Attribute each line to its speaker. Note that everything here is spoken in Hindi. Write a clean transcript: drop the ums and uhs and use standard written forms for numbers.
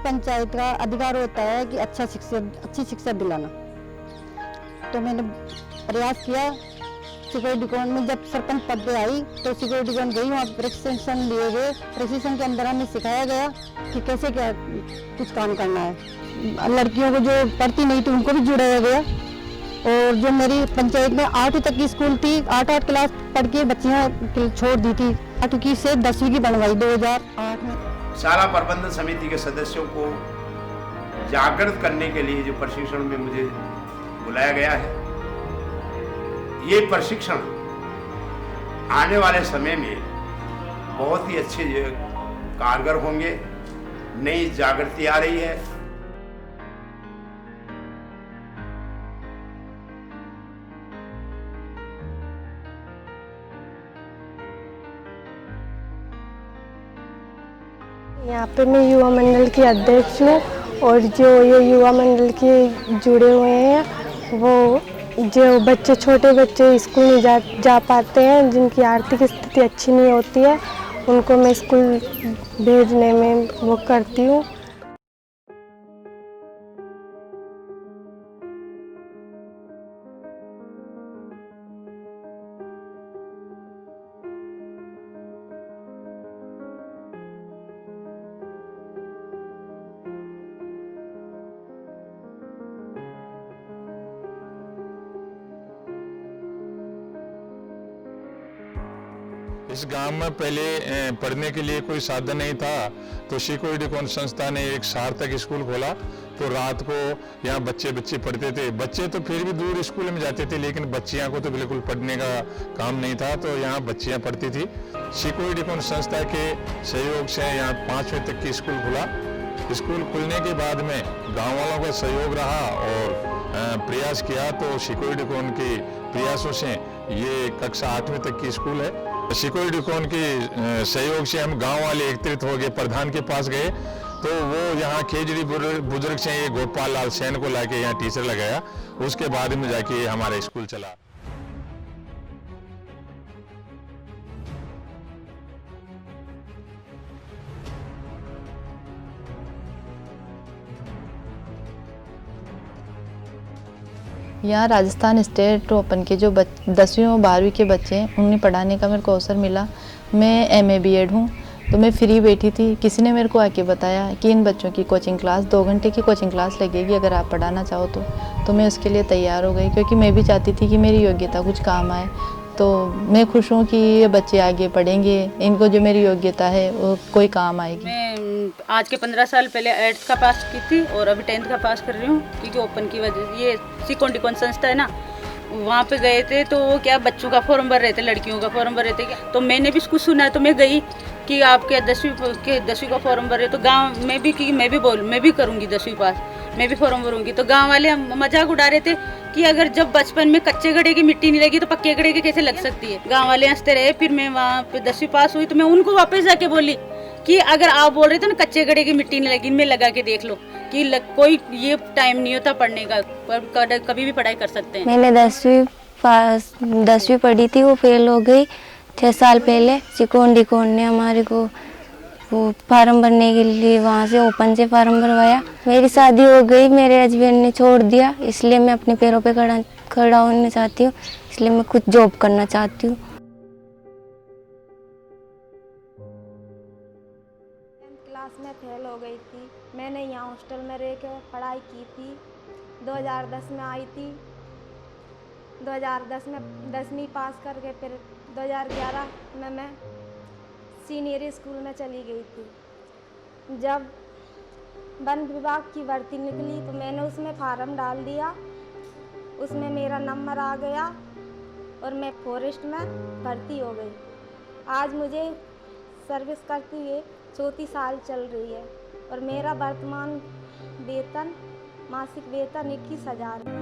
Speaker 1: पंचायत का अधिकार होता है कि अच्छी शिक्षा दिलाना। तो मैंने प्रयास किया। सिक्योरिटी कॉन में जब सरपंच पद पे आई तो सिक्योरिटी कॉन गई, वहाँ प्रशिक्षण लिए गए। प्रशिक्षण के अंदर हमें सिखाया गया कि कैसे क्या कुछ काम करना है। लड़कियों को जो पढ़ती नहीं थी उनको भी जुड़ाया गया। और जो मेरी पंचायत में 8वीं तक की स्कूल थी, 8 क्लास पढ़ के बच्चियाँ छोड़ दी थी, 8वीं से 10वीं की बनवाई 2008 में।
Speaker 2: शाला प्रबंधन समिति के सदस्यों को जागृत करने के लिए जो प्रशिक्षण में मुझे बुलाया गया है, ये प्रशिक्षण आने वाले समय में बहुत ही अच्छे कारगर होंगे। नई जागृति आ रही है।
Speaker 3: यहाँ पे मैं युवा मंडल की अध्यक्ष हूँ और जो ये युवा मंडल के जुड़े हुए हैं वो जो बच्चे, छोटे बच्चे स्कूल नहीं जा पाते हैं, जिनकी आर्थिक स्थिति अच्छी नहीं होती है, उनको मैं स्कूल भेजने में वो करती हूँ।
Speaker 4: इस गांव में पहले पढ़ने के लिए कोई साधन नहीं था, तो सिक्योरिटी कॉन संस्था ने एक सार्थक स्कूल खोला। तो रात को यहाँ बच्चे पढ़ते थे। बच्चे तो फिर भी दूर स्कूल में जाते थे, लेकिन बच्चियाँ को तो बिल्कुल पढ़ने का काम नहीं था, तो यहाँ बच्चियाँ पढ़ती थी। सिक्योरिटी कॉन संस्था के सहयोग से यहाँ 5वीं तक की स्कूल खुला। स्कूल खुलने के बाद में गाँव वालों का सहयोग रहा और प्रयास किया, तो सिक्योरिटी कॉन के प्रयासों से ये कक्षा 8वीं तक की स्कूल है। सिक्योरिटी कॉन के सहयोग से हम गांव वाले एकत्रित हो गए, प्रधान के पास गए, तो वो यहाँ खेजड़ी बुजुर्ग से ये गोपाल लाल सेन को लाके यहाँ टीचर लगाया। उसके बाद में जाके हमारा स्कूल चला।
Speaker 5: यहाँ राजस्थान स्टेट ओपन के जो 10वीं और 12वीं के बच्चे हैं, उन्हें पढ़ाने का मेरे को अवसर मिला। मैं MA BEd हूँ, तो मैं फ्री बैठी थी। किसी ने मेरे को आके बताया कि इन बच्चों की कोचिंग क्लास 2 घंटे की कोचिंग क्लास लगेगी, अगर आप पढ़ाना चाहो तो मैं उसके लिए तैयार हो गई, क्योंकि मैं भी चाहती थी कि मेरी योग्यता कुछ काम आए। तो मैं खुश हूँ कि ये बच्चे आगे पढ़ेंगे, इनको जो मेरी योग्यता है वो कोई काम आएगी।
Speaker 6: मैं आज के 15 साल पहले 8th का पास की थी और अभी 10th का पास कर रही हूँ, क्योंकि ओपन की वजह से ये सिक्योरिटी कॉन संस्था है ना, वहाँ पे गए थे तो वो क्या बच्चों का फॉर्म भर रहे थे, लड़कियों का फॉर्म भर रहे थे क्या, तो मैंने भी कुछ सुना, तो मैं गई कि आपके 10वीं का फॉर्म भर रहे, तो गांव में भी कि मैं भी करूँगी 10वीं पास, मैं भी फॉर्म भरूँगी। तो गांव वाले मजाक उड़ा रहे थे कि अगर जब बचपन में कच्चे गड्ढे की मिट्टी नहीं लगी तो पक्के गड्ढे की कैसे लग सकती है। गांव वाले हंसते रहे। फिर मैं वहाँ पे 10वीं पास हुई तो मैं उनको वापस जाके बोली कि अगर आप बोल रहे थे ना कच्चे गड्ढे की मिट्टी नहीं लगी, इनमें लगा के देख लो कि कोई ये टाइम नहीं होता पढ़ने का, पर कभी भी पढ़ाई कर सकते हैं।
Speaker 3: मैंने 10वीं पढ़ी थी, वो फेल हो गई 6 साल पहले। सिक्योरिटी कॉन ने हमारे को वो फार्म भरने के लिए वहाँ से ओपन से फार्म भरवाया। मेरी शादी हो गई, मेरे हस्बैंड ने छोड़ दिया, इसलिए मैं अपने पैरों पे खड़ा होना चाहती हूँ, इसलिए मैं कुछ जॉब करना चाहती हूँ। क्लास में फेल हो गई थी। मैंने यहाँ हॉस्टल में रह कर पढ़ाई की थी। 2010 में आई थी। 2010 में 10वीं पास करके फिर 2011 में मैं सीनियर स्कूल में चली गई थी। जब वन विभाग की भर्ती निकली तो मैंने उसमें फार्म डाल दिया, उसमें मेरा नंबर आ गया और मैं फॉरेस्ट में भर्ती हो गई। आज मुझे सर्विस करते हुए 34 साल चल रही है और मेरा वर्तमान वेतन, मासिक वेतन 21,000 है।